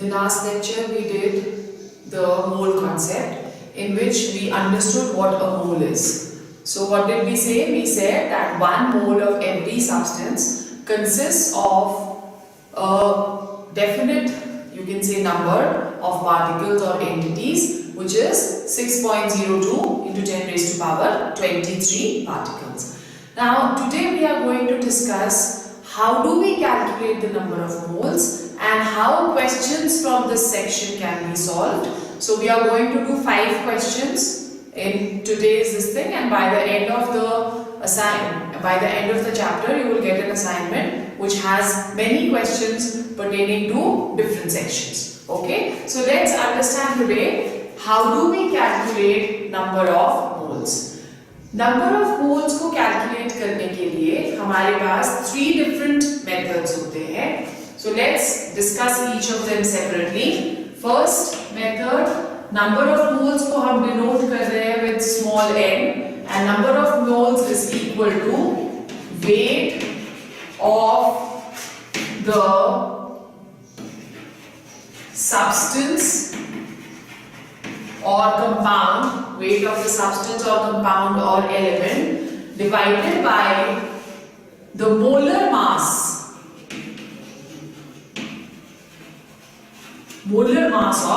the last lecture we did the mole concept, in which we understood what a mole is. So what did we say? We said that 1 mole of every substance consists of a definite, you can say, number of particles or entities, which is 6.02 into 10 raised to power 23 particles. Now today we are going to discuss how do we calculate the number of moles and how questions from this section can be solved. So we are going to do 5 questions in today's this thing, and by the end of the chapter you will get an assignment which has many questions pertaining to different sections. Okay, so let's understand today how do we calculate number of moles. Number of moles को calculate करने के लिए हमारे पास 3 different methods होते हैं. So let's discuss each of them separately. First method, number of moles को हम denote कर रहे हैं with small n, and number of moles is equal to weight of the substance or compound, weight of the substance or compound or element divided by the molar mass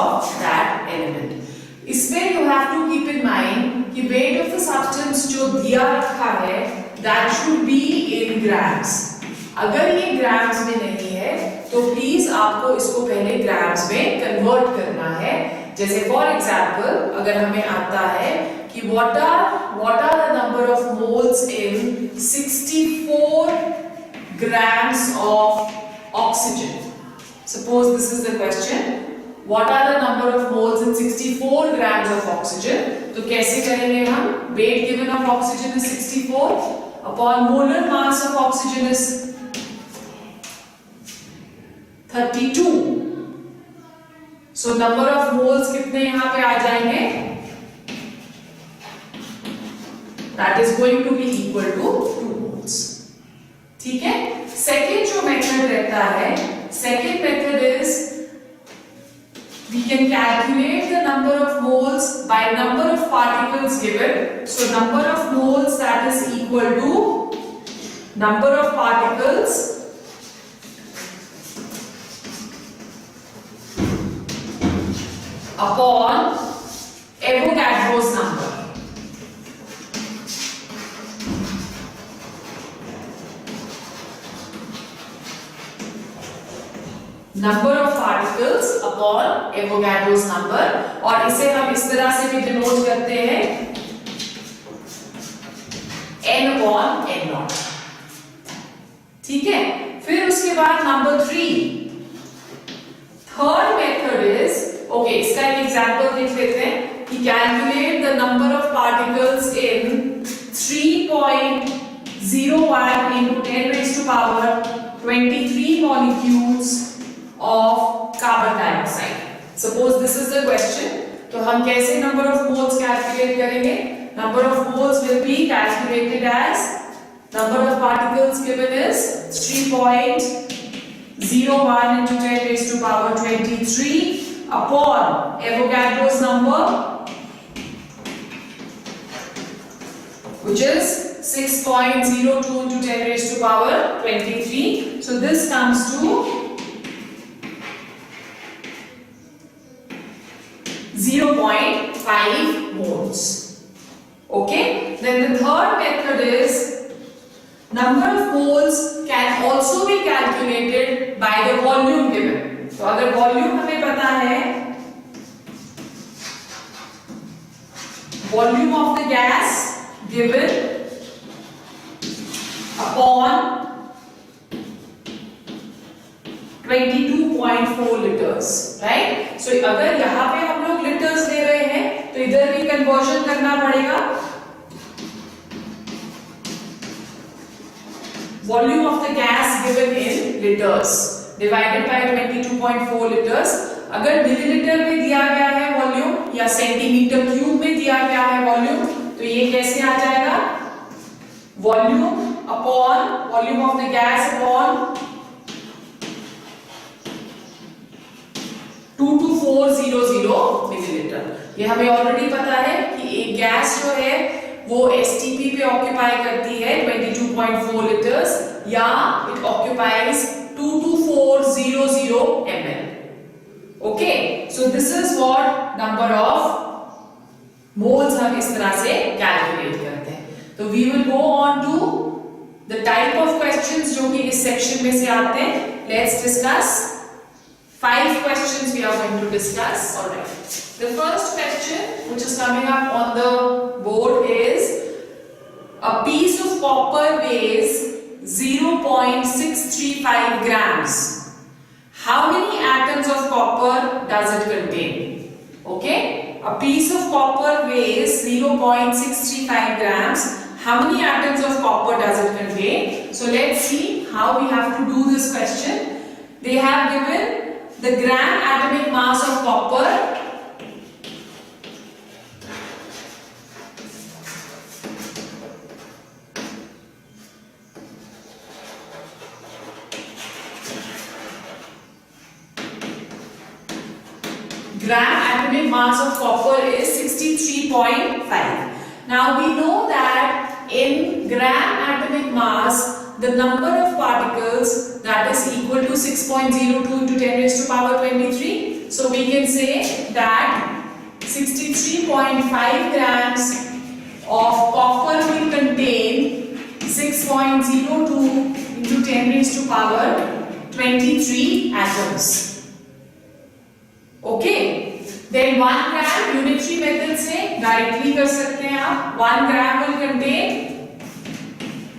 of that element. इसमें you have to keep in mind कि weight of the substance जो दिया रखा है that should be in grams. अगर ये grams में नहीं है तो प्लीज आपको इसको पहले ग्राम्स में कन्वर्ट करना है. जैसे फॉर एग्जाम्पल अगर हमें आता है कि what are the number of moles in 64 grams of oxygen. Suppose this is the question, what are the number of moles in 64 grams of oxygen. तो कैसे करेंगे हम? weight given of oxygen is 64 upon molar mass of oxygen is 32. So number of moles कितने यहाँ पे आ जाएंगे? That is going to be equal to 2 moles. ठीक है? Second जो मेथड रहता है, second method is we can calculate the number of moles by number of particles given. So number of moles that is equal to number of particles upon Avogadro's number. Number of particles upon Avogadro's number, और इसे हम इस तरह से भी denote करते हैं n upon n naught. ठीक है? फिर उसके बाद number 3, third method is, okay, इसका एक एग्जांपल देख लेते हैं कि calculate the number of particles in 3.01 into 10 raised to power 23 molecules of carbon dioxide. Suppose this is the question. तो हम कैसे number of moles calculate करेंगे? Number of moles will be calculated as number of particles given is 3.01 into 10 raised to power 23 upon Avogadro's number, which is 6.02 into 10 raised to power 23. So this comes to 0.5 moles. Okay? Then the third method is number of moles can also be calculated by the volume given. तो अगर volume हमें पता है, volume of the gas given upon 22.4 litres, right. So अगर यहाँ पे हम लोग लीटर्स ले रहे हैं तो इधर भी कन्वर्जन करना पड़ेगा. Volume of the gas given in litres divided by 22.4 liters. अगर मिलीलीटर में दिया गया है वॉल्यूम या सेंटीमीटर क्यूब में दिया गया है वॉल्यूम, तो ये कैसे आ जाएगा? Volume upon volume of the gas upon 22400 millilitre. ये हमें ऑलरेडी पता है कि एक गैस जो है वो एसटीपी पे ऑक्यूपाई करती है 22.4 लीटर्स या it occupies 22400 ml. Okay, so this is what number of moles हम इस तरह से कैलकुलेट करते हैं। तो we will go on to the type of questions जो कि इस सेक्शन में से आते हैं। Let's discuss 5 questions we are going to discuss. All right. The first question which is coming up on the board is a piece of copper weighs 0.635 grams. How many atoms of copper does it contain? Okay, a piece of copper weighs 0.635 grams. How many atoms of copper does it contain? So let's see how we have to do this question. They have given the gram atomic mass of copper. Gram atomic mass of copper is 63.5. Now we know that in gram atomic mass, the number of particles that is equal to 6.02 into 10 raised to power 23. So we can say that 63.5 grams of copper will contain 6.02 into 10 raised to power 23 atoms. Okay, then 1 gram unitary method से directly कर सकते हैं आप। 1 gram will contain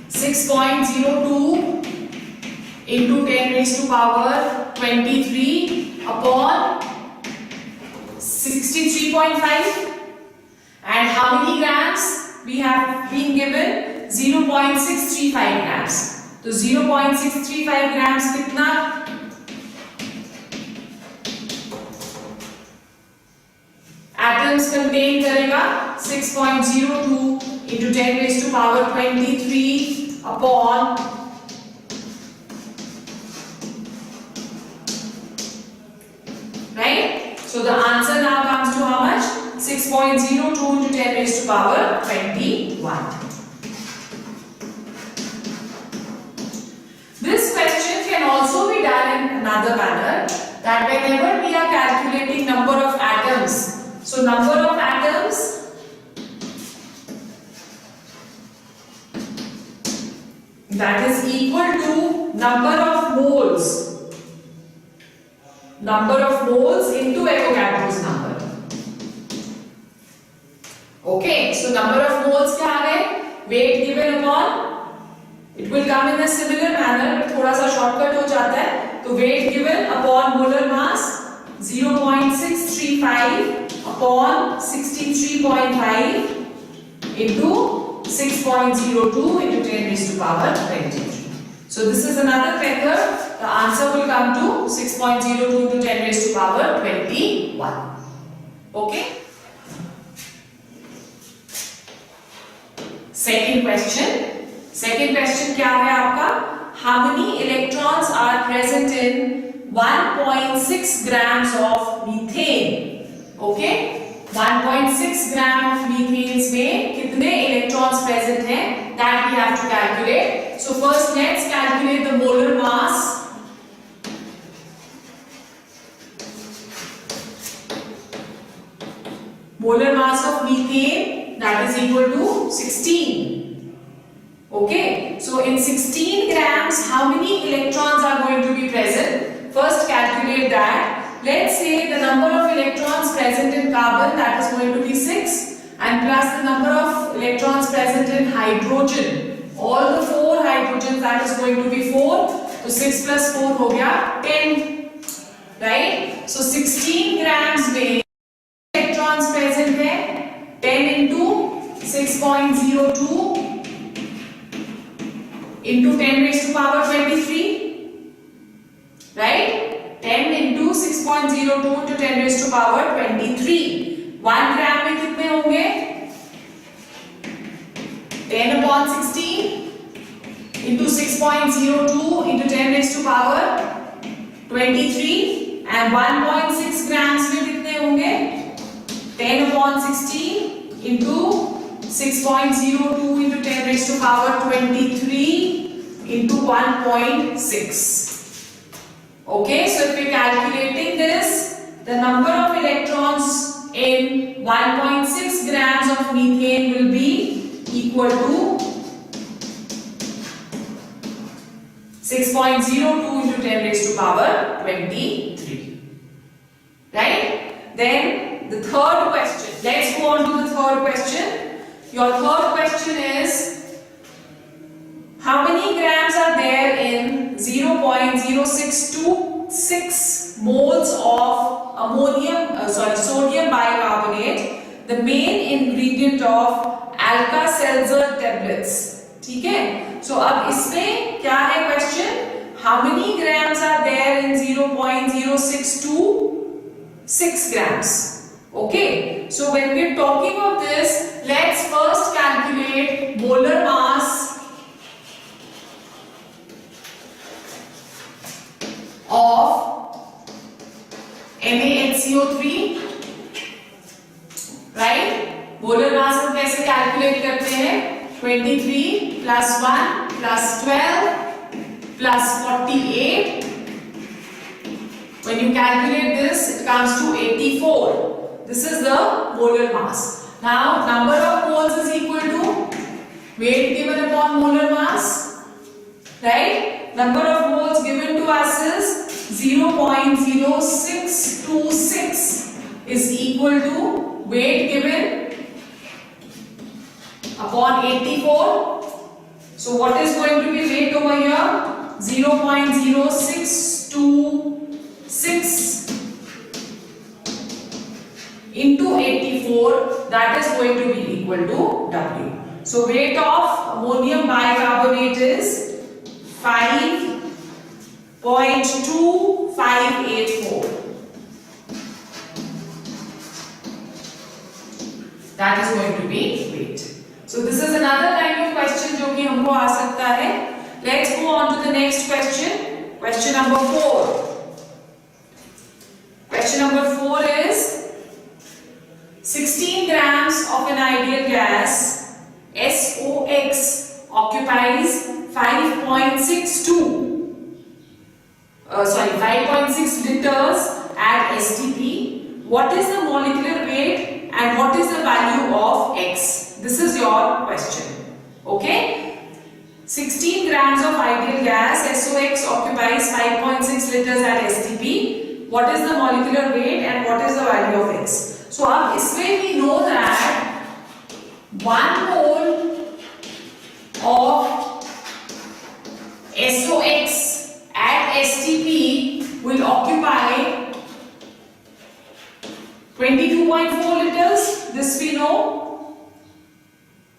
6.02 into 10 raised to power 23 upon 63.5. And how many grams we have been given? 0.635 grams. तो 0.635 grams कितना? Atoms contain करेगा 6.02 into 10 raised to power 23 upon right. So the answer now comes to how much? 6.02 into 10 raised to power 21. This question can also be done in another manner, that whenever we are calculating number of atoms, so number of atoms that is equal to number of moles. Number of moles into Avogadro's number. Okay, so number of moles क्या आ गए? Weight given upon, it will come in a similar manner, थोड़ा सा shortcut हो जाता है। तो weight given upon molar mass 0.635 upon 63.5 into 6.02 into 10 raised to power 23. So this is another method. The answer will come to 6.02 into 10 raised to power 21. Okay. Second question. Second question क्या है आपका? How many electrons are present in 1.6 grams of methane? Okay, 1.6 gram of methane में कितने electrons present हैं? That we have to calculate. So first let's calculate the molar mass. Molar mass of methane, that is equal to 16. Okay, so in 16 grams, how many electrons are going to be present? First calculate that. Let's say the number of electrons present in carbon, that is going to be 6, and plus the number of electrons present in hydrogen. All the 4 hydrogens, that is going to be 4. So 6 plus 4 हो गया 10, right? So 16 grams में electrons present है 10 into 6.02 into 10 raised to power 23, right? 10 into 6.02 into 10 raised to power 23. 1 gram में कितने होंगे? 10 upon 16 into 6.02 into 10 raised to power 23, and 1.6 grams में कितने होंगे 10/16 into 6.02 into 10 raised to power 23 into 1.6. Okay, so if we're calculating this, the number of electrons in 1.6 grams of methane will be equal to 6.02 into 10 raised to power 23. Right? Then the third question. Let's go on to the third question. Your third question is, how many grams are there in 0.0626 moles of sodium bicarbonate, the main ingredient of Alka-Seltzer tablets? ठीक है? So अब इसमें क्या है question? How many grams are there in 0.0626 grams? Okay, so when we are talking of this, let's first calculate molar mass of MaHCO3, right? Molar mass हम कैसे calculate करते हैं? 23 plus 1 plus 12 plus 48. When you calculate this, it comes to 84. This is the molar mass. Now, number of moles is equal to weight given upon molar mass, right? Number of moles given to us is 0.0626 is equal to weight given upon 84. So what is going to be weight over here? 0.0626 into 84, that is going to be equal to W. So weight of ammonium bicarbonate is 5.2584. That is going to be weight. So this is another kind of question जो कि हमको आ सकता है. Let's go on to the next question. Question number 4. Question number 4 is 16 grams of an ideal gas SOX occupies 5.6 liters at STP. What is the molecular weight and what is the value of X? This is your question. Okay? 16 grams of ideal gas SOX occupies 5.6 liters at STP. What is the molecular weight and what is the value of X? So अब इसमें we know that 1 mole of SOX at STP will occupy 22.4 liters. This we know,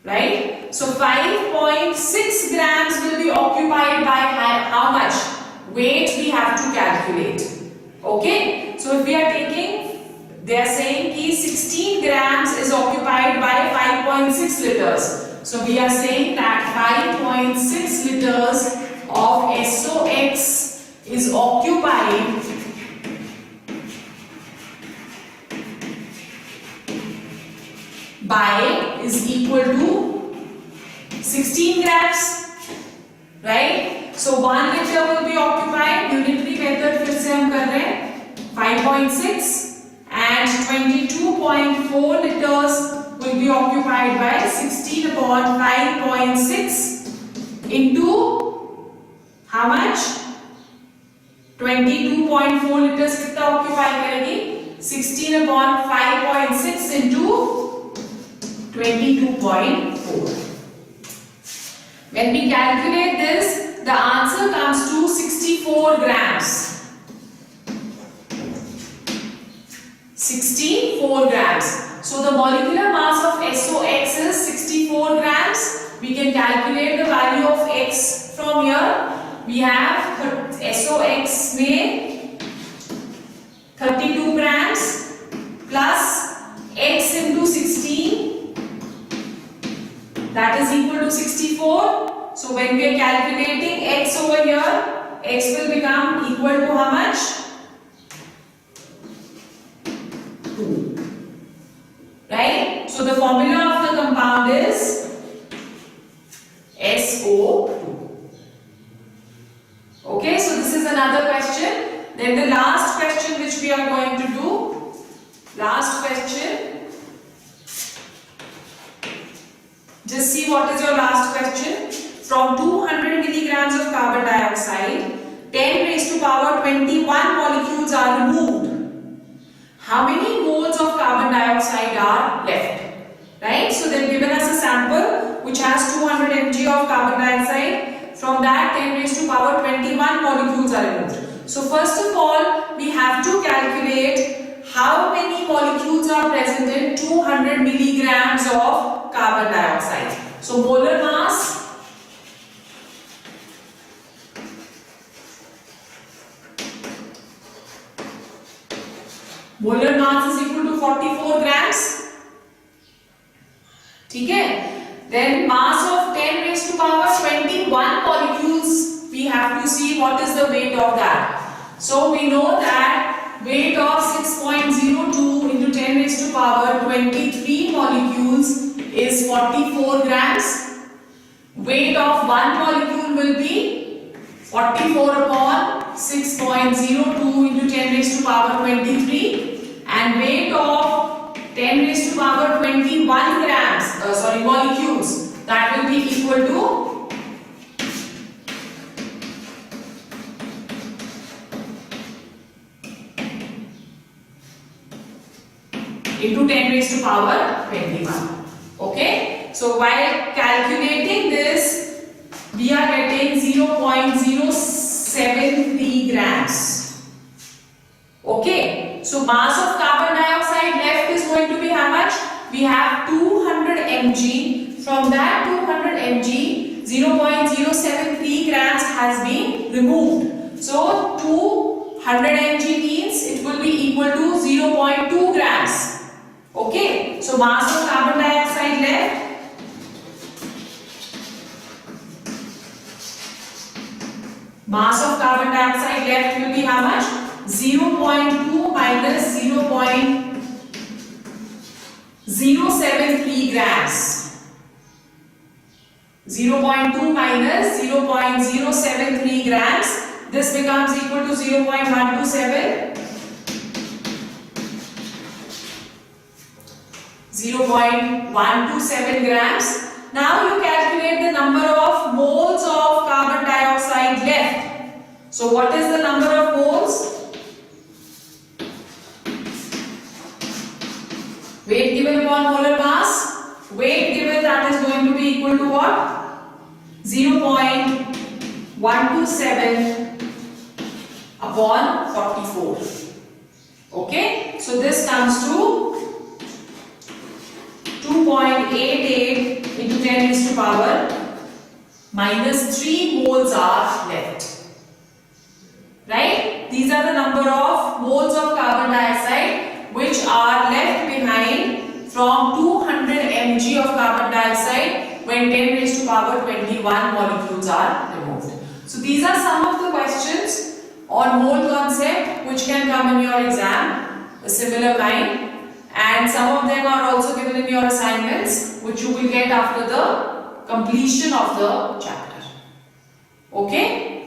right? So 5.6 grams will be occupied by how much weight we have to calculate. Okay, so if we are taking, they are saying कि 16 grams is occupied by 5.6 liters. So we are saying that 5.6 liters of SOX is occupied by is equal to 16 grams, right? So 1 liter will be occupied, unitary method फिर से हम कर रहे हैं 5.6 and 22.4 liters will be occupied by 16 upon 5.6 into how much? 22.4 liters कितना occupy करेगी? 16 upon 5.6 into 22.4. When we calculate this, the answer comes to 64 grams. 64 grams. So the molecular mass of SOX is 64 grams. We can calculate the value of X from here. We have SOX में 32 grams plus X into 16, that is equal to 64. So when we are calculating X over here, X will become equal to how much? the formula of the compound is SO2. Okay, so this is another question. Then the last question which we are going to do, last question. Just see what is your last question. From 200 milligrams of carbon dioxide, 10 raised to power 21 molecules are removed. How many moles of carbon dioxide are left? Right? So they've given us a sample which has 200 mg of carbon dioxide. From that 10 raised to power 21 molecules are removed. So first of all, we have to calculate how many molecules are present in 200 milligrams of carbon dioxide. So molar mass is equal to 44 grams. ठीक है? Then mass of 10 raised to power 21 molecules. We have to see what is the weight of that. So we know that weight of 6.02 into 10 raised to power 23 molecules is 44 grams. Weight of one molecule will be 44 upon 6.02 into 10 raised to power 23, and weight of 10 raised to power 21 molecules, that will be equal to into 10 raised to power 21. Okay, so while calculating this, we are getting 0.073 grams. Okay, so mass of carbon dioxide left is going to be how much? We have 200 mg. From that 200 mg, 0.073 grams has been removed. So 200 mg means it will be equal to 0.2 grams. Okay, so mass of carbon dioxide left, will be how much? 0.2 minus 0.073 grams. 0.2 minus 0.073 grams. This becomes equal to 0.127. 0.127 grams. Now you calculate the number of moles of carbon dioxide left. So what is the number of moles? Weight given upon molar mass. Weight given, that is going to be equal to what? 0.127 upon 44. Okay, so this comes to 2.88 into 10 raised to power minus 3 moles are left. Right? These are the number of moles of carbon dioxide which are left behind from 200 mg of carbon dioxide when 10 raised to power 21 molecules are removed. So these are some of the questions on mole concept which can come in your exam, a similar kind. And some of them are also given in your assignments which you will get after the completion of the chapter. Okay?